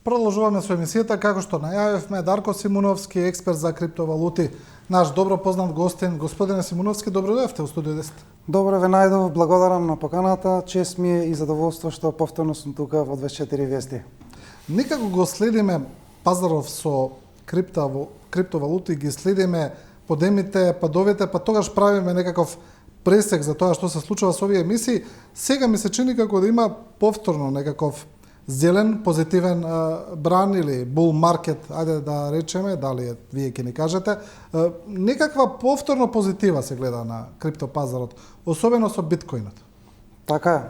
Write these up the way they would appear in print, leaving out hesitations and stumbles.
Продолжуваме со емисијата, како што најавивме, Дарко Симуновски, експерт за криптовалути, наш добро познат гостин. Господине Симуновски, добро дојдовте у студио 10. Добро ве најдов, благодарам на поканата, чест ми е и задоволство што повторно сум тука во 24 вести. Некако го следиме пазаров со криптовалути, ги следиме подемите, падовите, па тогаш правиме некаков пресек за тоа што се случува со овие емисии. Сега ми се чини како да има повторно некаков зелен, позитивен бран или бул маркет, ајде да речеме, дали вие ќе ни кажете, некаква повторно позитива се гледа на криптопазарот, особено со биткоинот. Така е.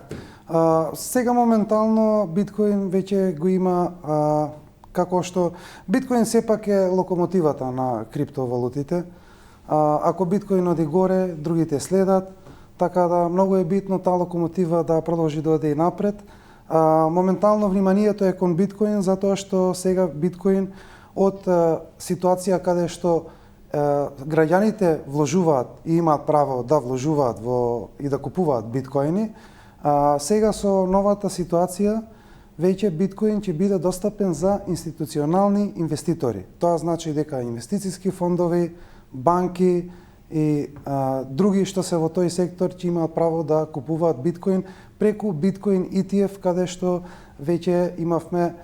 Сега моментално биткоин веќе го има како што биткоин сепак е локомотивата на криптовалутите. Ако биткоин оди горе, другите следат, така да многу е битно таа локомотива да продолжи да оди напред. Моментално вниманието е кон биткоин затоа што сега биткоин од ситуација каде што граѓаните вложуваат и имаат право да вложуваат и да купуваат биткоини, сега со новата ситуација веќе биткоин ќе биде достапен за институционални инвеститори. Тоа значи дека инвестициски фондови, банки и други што се во тој сектор ќе имаат право да купуваат биткоин преку биткоин ETF, каде што веќе имавме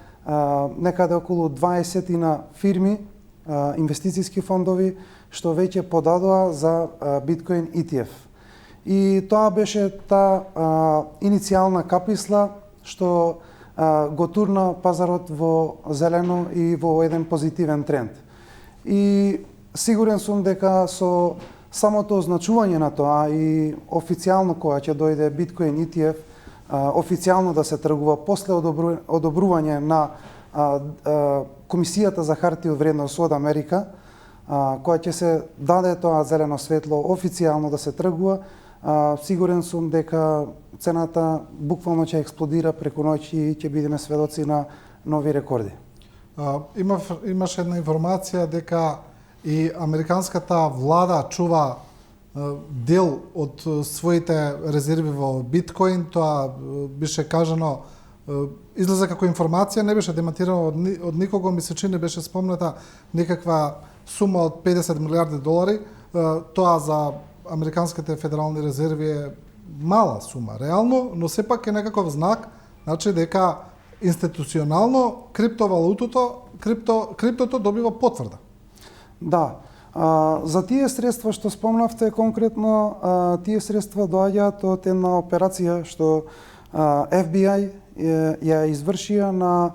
некаде околу 20 на фирми, инвестициски фондови, што веќе подадоа за биткоин ETF. И тоа беше таа иницијална каписла што го турна пазарот во зелено и во еден позитивен тренд. И сигурен сум дека со самото означување на тоа и официјално кога ќе дојде биткоин ETF, официјално да се тргува после одобрување на Комисијата за хартии од вредност од Америка, која ќе се даде тоа зелено светло официјално да се тргува, сигурен сум дека цената буквално ќе експлодира преку ноќ и ќе бидеме сведоци на нови рекорди. Имаше една информација дека и американската влада чува дел од своите резерви во биткоин. Тоа беше кажано, излезе како информација, не беше демантирано од никого, ми се чини беше спомната некаква сума од 50 милиарди долари. Тоа за американските федерални резерви е мала сума, реално, но сепак е некаков знак, значи дека институционално криптото добива потврда. Да. За тие средства што спомнавте конкретно, тие средства доаѓаат од една операција што FBI ја извршија на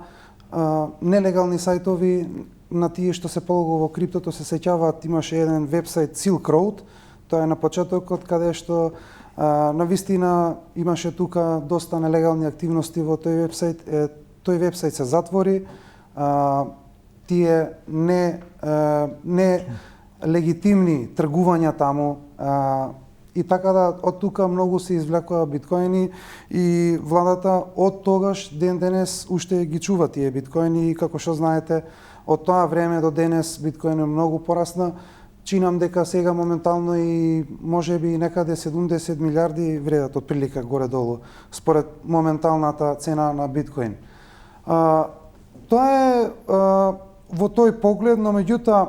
нелегални сајтови, на тие што се полага во криптото се сеќаваат, имаше еден вебсайт Silk Road, тоа е на почетокот каде што навистина имаше тука доста нелегални активности во тој вебсайт. Тој вебсайт се затвори, тие не легитимни тргувања таму и така да од тука многу се извлекоа биткоини и владата од тогаш ден денес уште ги чува тие биткоини и како што знаете од тоа време до денес биткоин е многу порасна. Чинам дека сега моментално и можеби некаде 70 милиарди вредат од прилика горе-долу според моменталната цена на биткоин. Тоа е во тој поглед, но меѓутоа,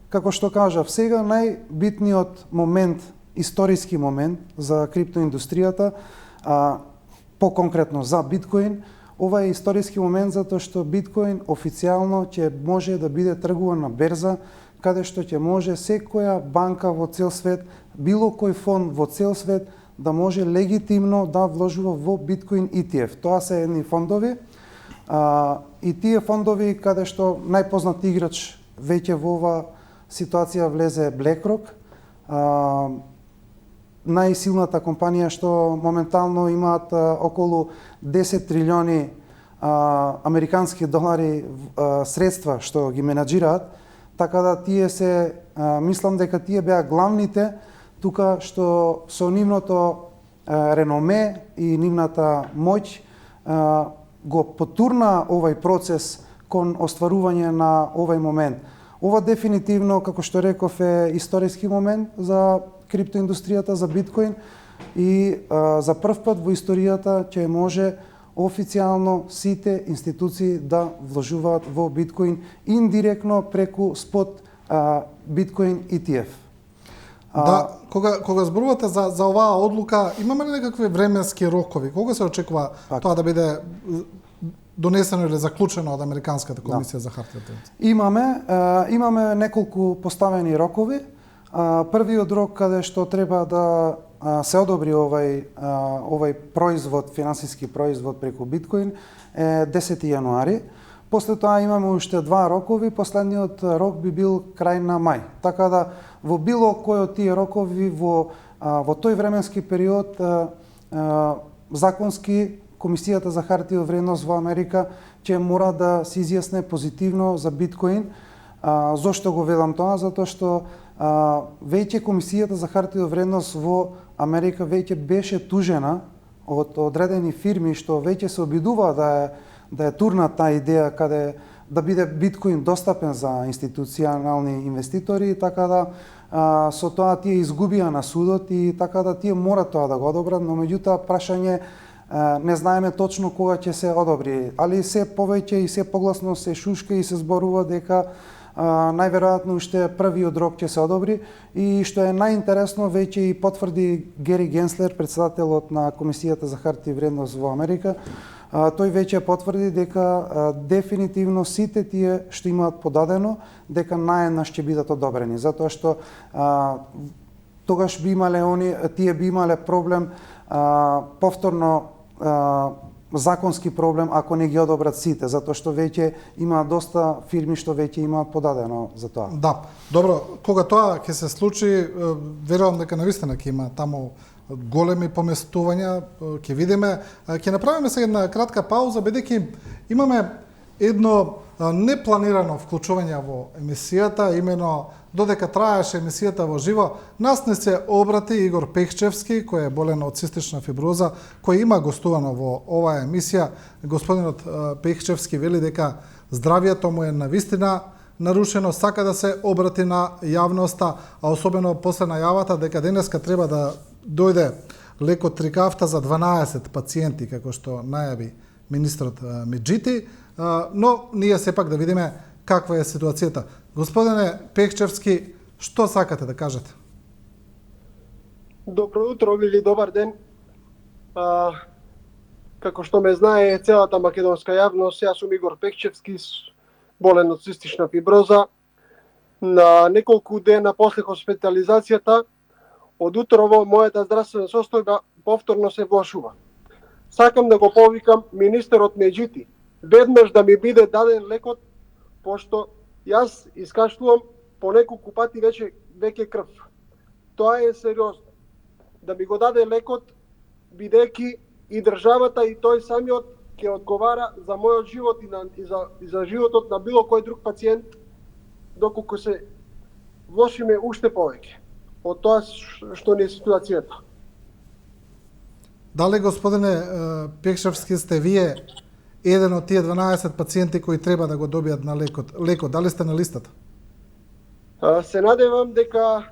како што кажав, сега најбитниот момент, историски момент за криптоиндустријата, по-конкретно за биткоин, ова е историски момент затоа што биткоин официјално ќе може да биде тргуван на берза, каде што ќе може секоја банка во цел свет, било кој фонд во цел свет да може легитимно да вложува во биткоин ETF. Тоа се едни фондови, и тие фондови каде што најпознат играч веќе во ова ситуација влезе BlackRock, најсилната компанија што моментално имаат околу 10 трилиони американски долари средства што ги менаџираат, така да тие се, мислам дека тие беа главните тука што со нивното реноме и нивната моќ го потурна овај процес кон остварување на овај момент. Ова дефинитивно, како што реков, е историски момент за криптоиндустријата, за биткоин и за прв пат во историјата ќе може официјално сите институции да вложуваат во биткоин индиректно преку спот биткоин ETF. Да, кога зборувате за оваа одлука, имаме ли некакви временски рокови? Кога се очекува тоа да биде донесено или заклучено од Американската комисија за хартијата? Имаме неколку поставени рокови. Првиот рок каде што треба да се одобри овај производ, финансиски производ преку биткоин е 10 јануари. После тоа имаме уште два рокови, последниот рок би бил крај на мај. Така да во било кој од тие рокови во тој временски период законски Комисијата за хартија од вредност во Америка ќе мора да се изјасне позитивно за биткоин. Зошто го велам тоа? Затоа што веќе Комисијата за хартија од вредност во Америка веќе беше тужена од одредени фирми што веќе се обидува да е турнат таа идеја каде да биде биткоин достапен за институционални инвеститори, така да со тоа тие изгубија на судот и така да тие мора тоа да го одобрат, но меѓутоа прашање не знаеме точно кога ќе се одобри, али се повеќе и се погласно се шушка и се зборува дека најверојатно уште првиот рок ќе се одобри и што е најинтересно веќе и потврди Гери Генслер, председателот на Комисијата за хартија и вредност во Америка. Тој веќе потврди дека дефинитивно сите тие што имаат подадено дека наеднаш ќе бидат одобрени, затоа што тогаш тие би имале проблем повторно законски проблем ако не ги одобрат сите, затоа што веќе има доста фирми што веќе имаат подадено за тоа. Да, добро, кога тоа ќе се случи, верувам дека навистина ќе има таму големи поместувања, ќе видиме. Ќе направиме сега една кратка пауза, бидејќи имаме едно непланирано вклучување во емисијата, имено додека траеше емисијата во живо, нас не се обрати Игор Пехчевски, кој е болен од цистична фиброза, кој има гостувано во оваа емисија. Господинот Пехчевски вели дека здравието му е навистина нарушено, сака да се обрати на јавноста, а особено после најавата дека денеска треба да дојде лекот Трикафта за 12 пациенти, како што најави министрот Меджити, но ние сепак да видиме каква е ситуацијата. Господине Пехчевски, што сакате да кажете? Добро утро или добар ден. Како што ме знае целата македонска јавност, јас сум Игор Пехчевски, болен од цистична фиброза. На неколку дена после хоспитализацијата, од утрово мојата здравствена состојба повторно се влошува. Сакам да го повикам министерот Меджити, веднаш да ми биде даден лекот, пошто јас искашлувам по неколку пати веќе крв. Тоа е сериозно. Да ми го даде лекот, бидејќи и државата и тој самиот ќе одговара за мојот живот и за животот на било кој друг пациент, доколку се влошиме уште повеќе од тоа што не е ситуацијата. Дали, господине Пехчевски, сте вие еден од тие 12 пациенти кои треба да го добијат на лекот? Дали сте на листата? Се надевам дека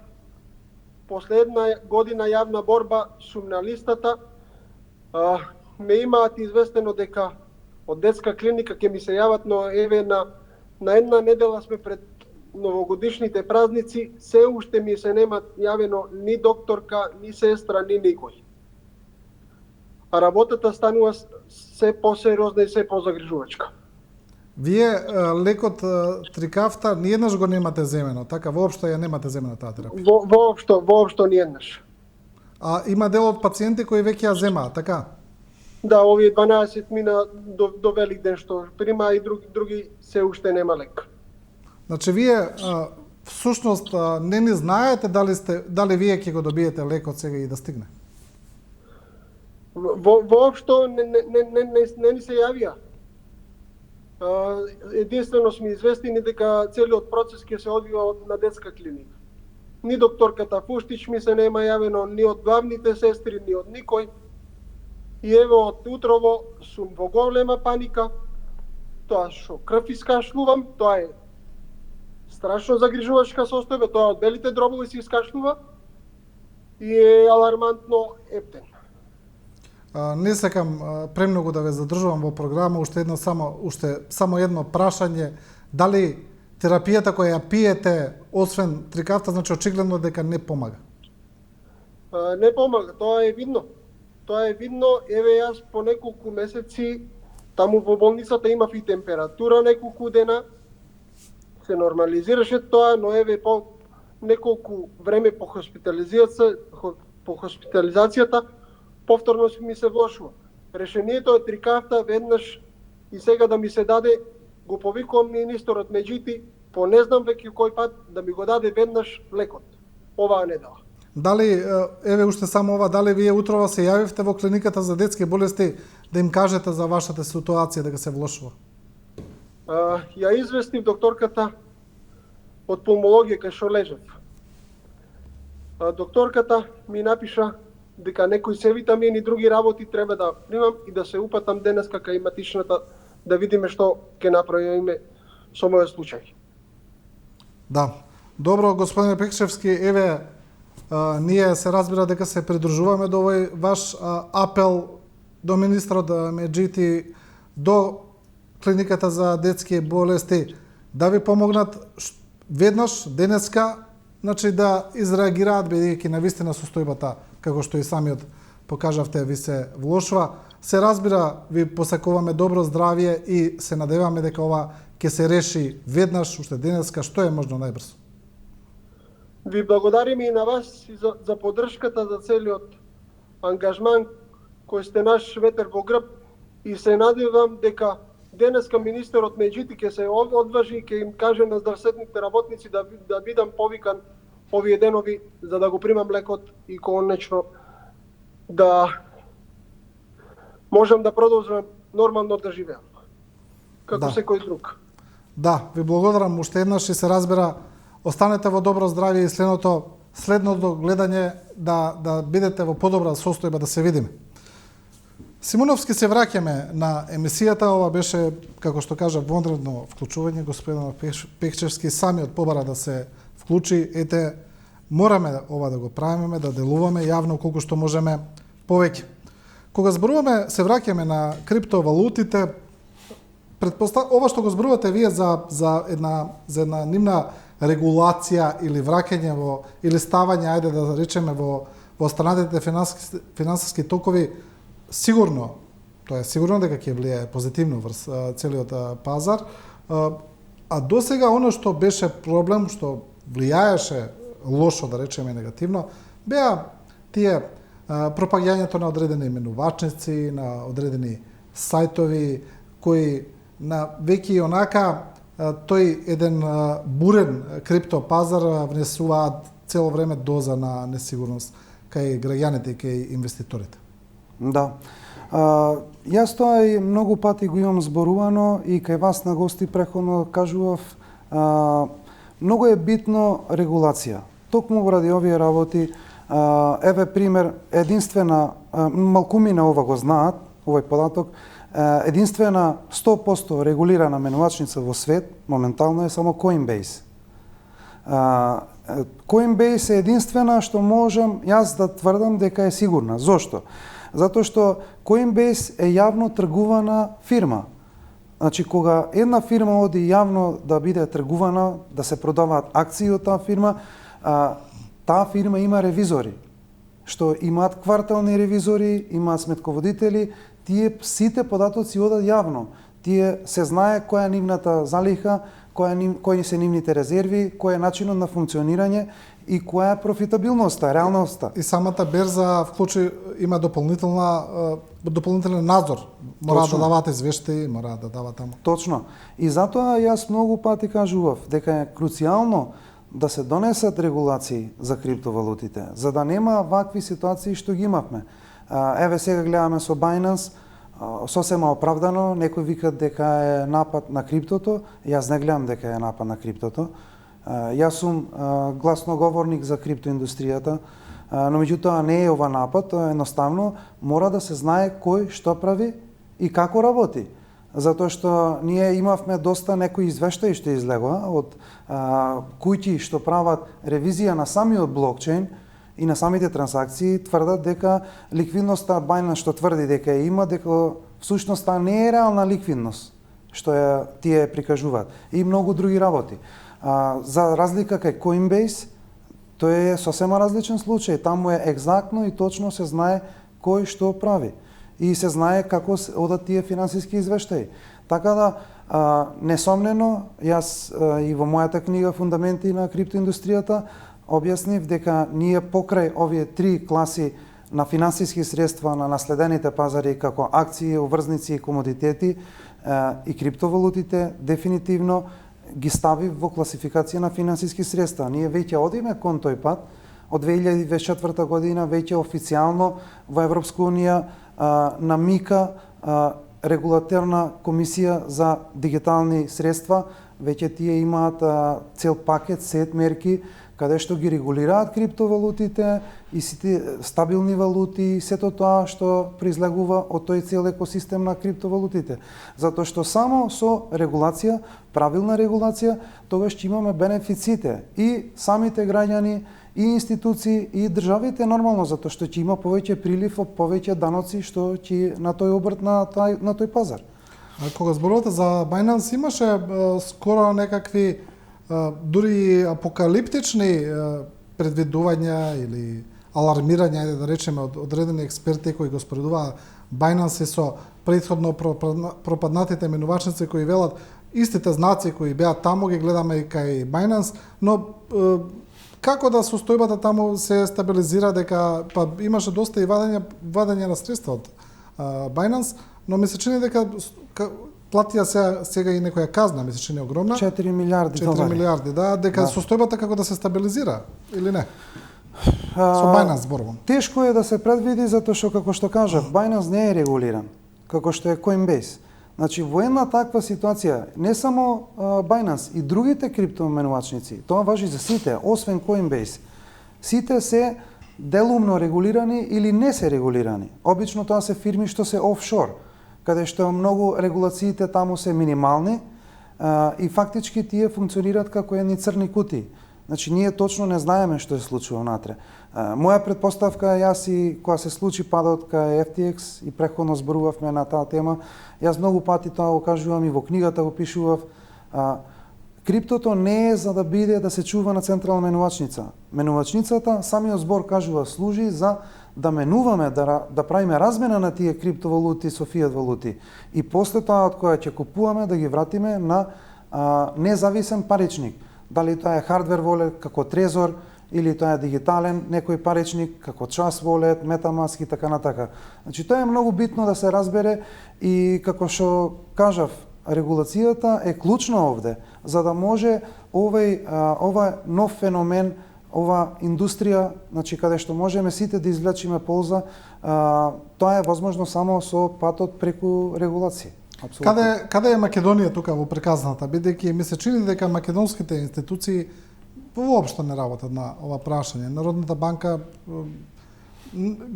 после една година јавна борба сум на листата. Ме имаат известено дека од детска клиника ќе ми се јават, но еве на една недела сме пред новогодишните празници, се уште ми се немат јавено ни докторка, ни сестра, ни никој. А работата станува се посериозна и се позагрижувачка. Вие лекот Трикафта ниеднаш го немате земено, така воопшто ја немате земена таа терапија? Воопшто ниеднаш. А има дел од пациенти кои веќе ја земаат, така? Да, овие 12 мина до Великден што прима и други се уште нема лек. Значи вие всушност не ни знаете дали вие ќе го добиете лекот сега и да стигне? Воопшто не ни се јавија. Единствено сме известени дека целиот процес ќе се одвива на детска клиника. Ни докторката Фуштич ми се нема јавено, ни од главните сестри, ни од никој. И ево од утрово сум во голема паника. Тоа што крв искашлувам, тоа е страшно загрижувачка состојба, тоа од белите дробови се искашлува и е алармантно ептен. Не сакам премногу да ве задржувам во програма, уште само едно прашање, дали терапијата која ја пиете, освен трикафта, значи очигледно дека не помага? Не помага, тоа е видно. Тоа е видно, еве јас по неколку месеци таму во болницата имав и температура неколку дена, се нормализираше тоа, но еве по неколку време по хоспитализацијата повторно ми се влошува. Решението е трикафта веднаш и сега да ми се даде, го повикувам министерот Меджити, по не знам веќе кој пат да ми го даде веднаш лекот. Оваа недела. Дали, еве уште само ова, дали вие утрова се јавивте во клиниката за детски болести да им кажете за вашата ситуација дека се влошува? Ја известив докторката од пулмологија кај што лежев. Докторката ми напиша дека некои се витамини и други работи треба да примам и да се упатам денеска кај матичната да видиме што ќе направиме со мојот случај. Да. Добро, господине Пекчевски, еве ние се разбира дека се придружуваме до овој ваш апел до министрот Меджити, до клиниката за детски болести, да ви помогнат веднаш, денеска, значи да изреагираат, бидејќи навистина состојбата, како што и самиот покажавте, ви се влошува. Се разбира, ви посакуваме добро здравје и се надеваме дека ова ќе се реши веднаш, уште денеска, што е можно најбрзо. Ви благодариме и на вас и за поддршката, за целиот ангажман кој сте наш ветер во грб и се надевам дека денеска министерот Меджити ќе се одважи и ќе им каже на здравствените работници да бидам повикан овие денови за да го примам лекот и конечно да можам да продолжам нормално да живеам како секој друг. Да, ви благодарам уште еднаш и се разбира, останете во добро здравје и следното гледање да бидете во подобра состојба, да се видиме. Симуновски се враќаме на емисијата. Ова беше, како што кажа, вонредно вклучување. Господин Пекчевски самиот побара да се вклучи. Ете, мораме ова да го правиме, да делуваме јавно колку што можеме повеќе. Кога зборуваме, се враќаме на криптовалутите, ова што го зборувате вие за една нивна регулација или враќање или ставање, ајде да речеме, во останатите финансиски токови, сигурно, тоа е сигурно дека ќе влијае позитивно врз целиот пазар, а досега оно што беше проблем, што влијаеше лошо, да речеме негативно, беа тие пропагањето на одредени именувачници, на одредени сајтови кои на веќе онака тој еден бурен криптопазар внесуваат цело време доза на несигурност кај граѓаните и кај инвеститорите. Да. Јас тоа и многу пати го имам зборувано и кај вас на гости преходно кажував, многу е битно регулација. Токму ради овие работи, еве пример, единствена, малкумина ова го знаат, овој податок, единствена 100% регулирана менувачница во свет, моментално е само Coinbase. Coinbase е единствена што можам јас да тврдам дека е сигурна. Зошто? Затоа што Coinbase е јавно тргувана фирма. Значи, кога една фирма оди јавно да биде тргувана, да се продаваат акции од таа фирма, таа фирма има ревизори, што имаат квартални ревизори, имаат сметководители, тие сите податоци одат јавно. Тие се знае која е нивната залиха, кои се нивните резерви, кој е начинот на функционирање и која е профитабилноста, реалноста. И самата берза има дополнителен надзор. Мора да дават извештаи, мора да дават таму. Точно. И затоа јас многу пати кажував дека е круцијално да се донесат регулации за криптовалутите, за да нема вакви ситуации што ги имавме. Еве сега гледаме со Binance, сосема оправдано, некои викат дека е напад на криптото, јас не гледам дека е напад на криптото. Јас сум гласноговорник за криптоиндустријата, но меѓутоа не е ова напад, едноставно мора да се знае кој што прави и како работи. Затоа што ние имавме доста некои извештаи што излегоа од куќи што прават ревизија на самиот блокчейн и на самите трансакции тврдат дека ликвидноста Binance што тврди дека ја има, дека всушност таа не е реална ликвидност што ја тие прикажуваат и многу други работи. За разлика кај Coinbase, тој е сосема различен случај. Таму е екзактно и точно се знае кој што прави и се знае како одат тие финансиски извештаи. Така да, несомнено, јас и во мојата книга Фундаменти на криптоиндустријата објаснив дека ние покрај овие три класи на финансиски средства на наследените пазари како акции, обврзници и комодитети и криптовалутите дефинитивно ги стави во класификација на финансиски средства. Ние веќе одиме кон тој пат. Од 2024 година веќе официјално во Европска унија намика регулаторна комисија за дигитални средства, веќе тие имаат цел пакет, сет мерки, каде што ги регулираат криптовалутите и сите стабилни валути, сето тоа што произлегува од тој цел екосистем на криптовалутите. Затоа што само со регулација, правилна регулација, тогаш ќе имаме бенефиците и самите граѓани, и институции, и државите нормално, затоа што ќе има повеќе прилив од повеќе даноци што ќе на тој обрт на тој пазар. Кога зборувате за Binance, имаше скоро некакви дури апокалиптични предвидувања или алармирања, ајде да речеме, од одредени експерти кои го споредуваа Binance со претходно пропаднатите менувачници кои велат истите знаци кои беа таму ги гледаме и кај Binance, но како да состојбата таму се стабилизира, дека па имаше доста и вадење на средства од Binance, но ми се чини дека платија сега и некоја казна, ми се чини огромна. 4 милиарди долари. 4 милиарди, да, дека состојбата како да се стабилизира или не? Со Binance зборувам. Тешко е да се предвиди затоа што како што кажав, Binance не е регулиран, како што е Coinbase. Значи во една таква ситуација, не само Binance и другите криптоменувачници, тоа важи за сите, освен Coinbase. Сите се делумно регулирани или не се регулирани. Обично тоа се фирми што се офшор, каде што многу регулациите таму се минимални и фактички тие функционираат како едни црни кутии. Значи ние точно не знаеме што се случува внатре. Моја претпоставка е, јас и кога се случи падот кај FTX и преходно зборувавме на таа тема, јас многу пати тоа го кажувам и во книгата го пишував, криптото не е за да биде да се чува на централна менувачница. Менувачницата, самиот збор кажува, служи за да менуваме, да правиме размена на тие криптовалути со фиат валути. И после тоа од која ќе купуваме да ги вратиме на независен паричник. Дали тоа е хардвер волет како Трезор или тоа е дигитален некој паричник како Trust Wallet, MetaMask и така натака. Значи тоа е многу битно да се разбере и како што кажав, регулацијата е клучна овде за да може ова нов феномен, ова индустрија, значи каде што можеме сите да извлечиме полза, тоа е возможно само со патот преку регулација. Каде е Македонија тука во приказната, бидејќи ми се чини дека македонските институции воопшто не работат на ова прашање. Народната банка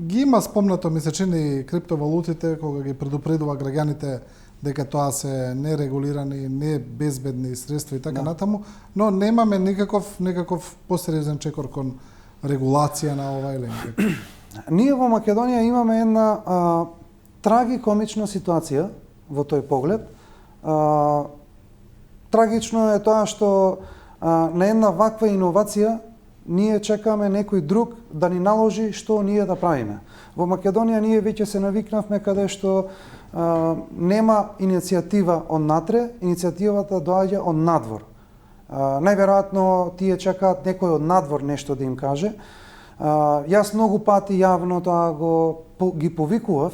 ги има спомнато, ми се чини, криптовалутите кога ги предупредува граѓаните дека тоа се нерегулирани, не безбедни средства и така натаму, но немаме никаков посериозен чекор кон регулација на ова или некако. Ние во Македонија имаме една трагикомична ситуација во тој поглед. Трагично е тоа што на една ваква иновација ние чекаме некој друг да ни наложи што ние да правиме. Во Македонија ние веќе се навикнавме каде што нема иницијатива од натре, иницијативата доаѓа од надвор. Најверојатно тие чекаат некој од надвор нешто да им каже. Јас многу пати јавно тоа ги повикував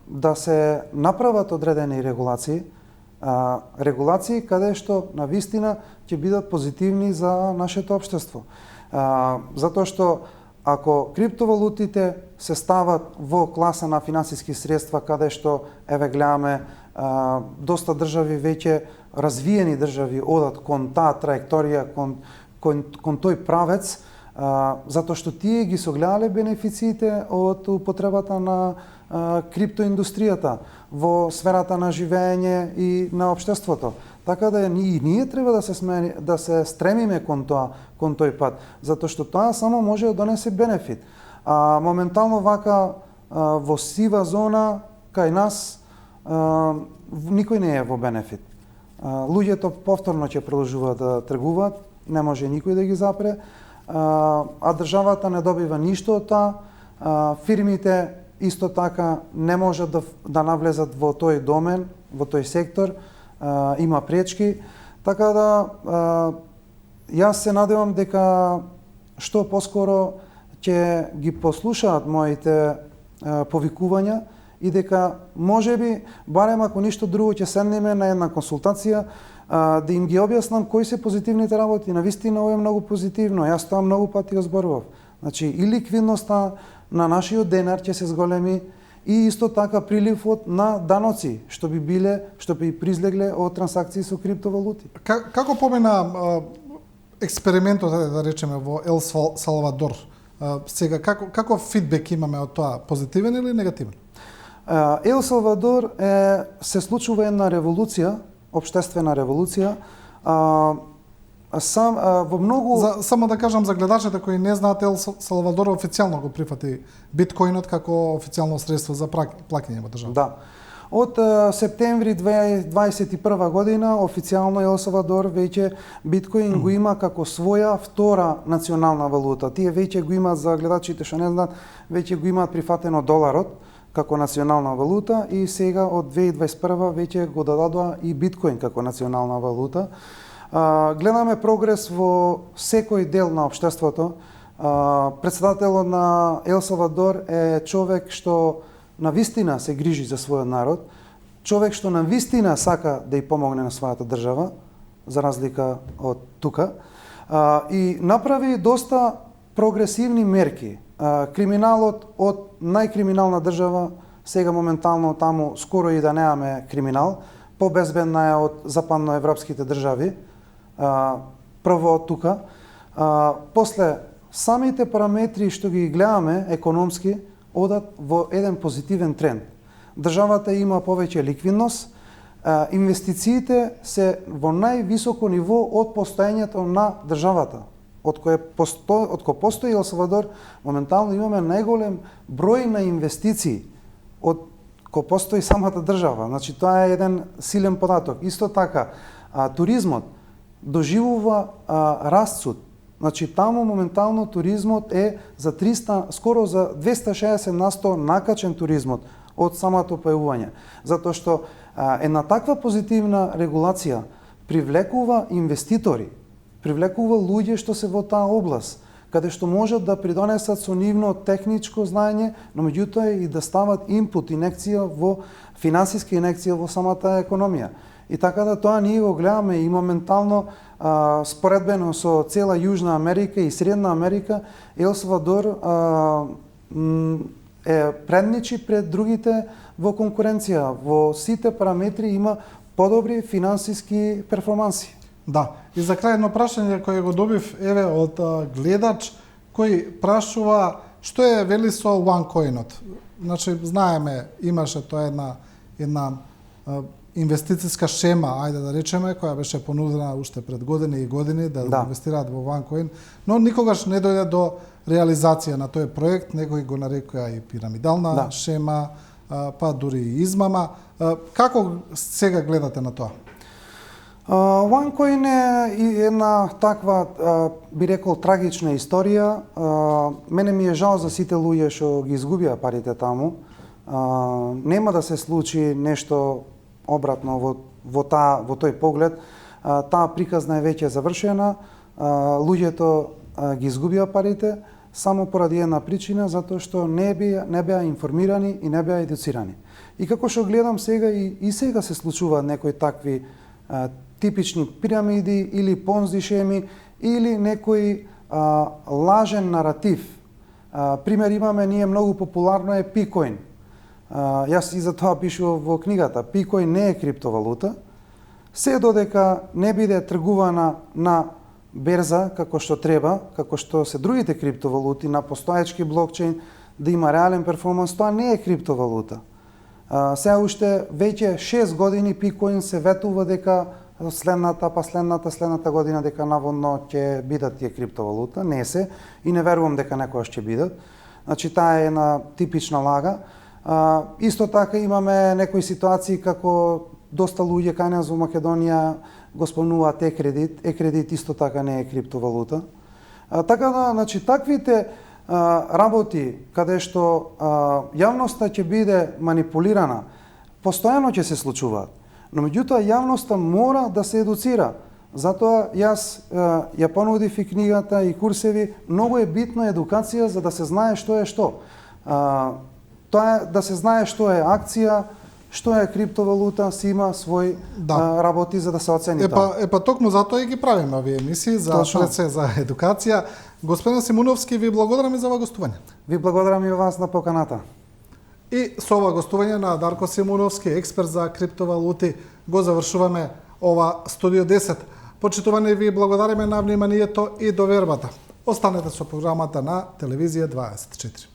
да се направат одредени регулации, регулации каде што на вистина ќе бидат позитивни за нашето општество. Затоа што ако криптовалутите се стават во класа на финансиски средства каде што еве гледаме доста држави веќе развиени држави одат кон таа траекторија, кон тој правец, затоа што тие ги согледале бенефициите од употребата на криптоиндустријата во сферата на живење и на општеството. Така да и ние треба да се стремиме кон тој пат, затоа што тоа само може да донесе бенефит. Моментално вака во сива зона кај нас никој не е во бенефит. Луѓето повторно ќе продолжуваат да тргуваат, не може никој да ги запре, а државата не добива ништо од тоа, фирмите исто така не можат да навлезат во тој домен, во тој сектор, има пречки, така да јас се надевам дека што поскоро ќе ги послушаат моите повикувања и дека можеби, барем ако ништо друго, ќе седнеме на една консултација да им ги објаснам кои се позитивните работи. Навистина ова е многу позитивно. Јас тоа многу пати го зборував. Значи и ликвидноста на нашиот денар ќе се зголеми и исто така приливот на даноци што би призлегле од трансакции со криптовалути. Како помина експериментот, да речеме, во Ел Салвадор? Сега, каков фидбек имаме од тоа? Позитивен или негативен? Ел Салвадор се случува една револуција, општествена револуција, во многу... Само да кажам за гледачите кои не знаат, Ел Салвадор официјално го прифати биткоинот како официјално средство за плаќање во државата. Да. Од септември 2021 година официјално Ел Салвадор веќе биткоин го има како своја втора национална валута. Тие веќе го имаат, за гледачите што не знаат, веќе го имаат прифатено доларот како национална валута и сега од 2021 веќе го дадоа и биткоин како национална валута. Гледаме прогрес во секој дел на општеството. Претседателот на Ел Салвадор е човек што навистина се грижи за својот народ, човек што навистина сака да ја помогне на својата држава, за разлика од тука, и направи доста прогресивни мерки. Криминалот од најкриминална држава, сега моментално таму скоро и да немаме криминал, побезбедна е од западноевропските држави, прво од тука. После, самите параметри што ги гледаме економски, одат во еден позитивен тренд. Државата има повеќе ликвидност, инвестициите се во највисоко ниво од постоењето на државата. Од кога постои Ел Салвадор, моментално имаме најголем број на инвестиции од кога постои самата држава. Значи тоа е еден силен податок. Исто така, туризмот доживува расцут. Значи таму моментално туризмот е за 300, скоро за 260% накачен туризмот од самото појавување. Затоа што една таква позитивна регулација привлекува инвеститори, привлекува луѓе што се во таа област, каде што можат да придонесат со нивно техничко знаење, но меѓутоа и да стават инпут, инекција во финансиска инекција во самата економија. И така да тоа ние го гледаме и моментално споредбено со цела Јужна Америка и Средна Америка, Ел Салвадор предничи пред другите во конкуренција. Во сите параметри има подобри финансиски перформанси. Да, и за крај едно прашање кое го добив еве од гледач кој прашува што е вели со OneCoin-от. Значи знаеме имаше тоа една инвестициска шема, ајде да речеме, која беше понудена уште пред години и години да инвестираат во OneCoin, но никогаш не дојде до реализација на тој проект, некои го нарекоа и пирамидална шема, па дури и измама. Како сега гледате на тоа? OneCoin е една таква, би рекол, трагична историја. Мене ми е жал за сите луѓе што ги изгубија парите таму. Нема да се случи нешто обратно во тој поглед. Таа приказна е веќе завршена. Луѓето ги изгубија парите само поради една причина, затоа што не беа информирани и не беа едуцирани. И како што гледам сега, и сега се случуваат некои такви типични пирамиди или понзи шеми или некој лажен наратив. Пример имаме, ние многу популарно е Picoin. Јас и за тоа пишував во книгата. Picoin не е криптовалута, се додека не биде тргувана на берза како што треба, како што се другите криптовалути на постоечки блокчейн, да има реален перформанс, тоа не е криптовалута. Сега уште веќе 6 години Picoin се ветува дека следната година дека наводно ќе бидат тие криптовалута, не се и не верувам дека некогаш ќе бидат. Значи таа е една типична лага. Исто така имаме некои ситуации како доста луѓе кај нас во Македонија го спомнуваат е-кредит. Е-кредит исто така не е криптовалута. Така да, значи таквите работи каде што јавноста ќе биде манипулирана, постојано ќе се случуваат. Но меѓутоа јавноста мора да се едуцира. Затоа јас ја понудив и книгата и курсеви. Многу е битна едукација за да се знае што е што. Тоа е да се знае што е акција, што е криптовалута, си има свој работи за да се оцени тоа. Епа токму затоа и ги правиме овие емисии пред се за едукација. Господин Симуновски, ви благодарам и за ова гостување. Ви благодарам и вас на поканата. И со ова гостување на Дарко Симуновски, експерт за криптовалути, го завршуваме ова Студио 10. Почитувани, ви благодариме на вниманието и довербата. Останете со програмата на Телевизија 24.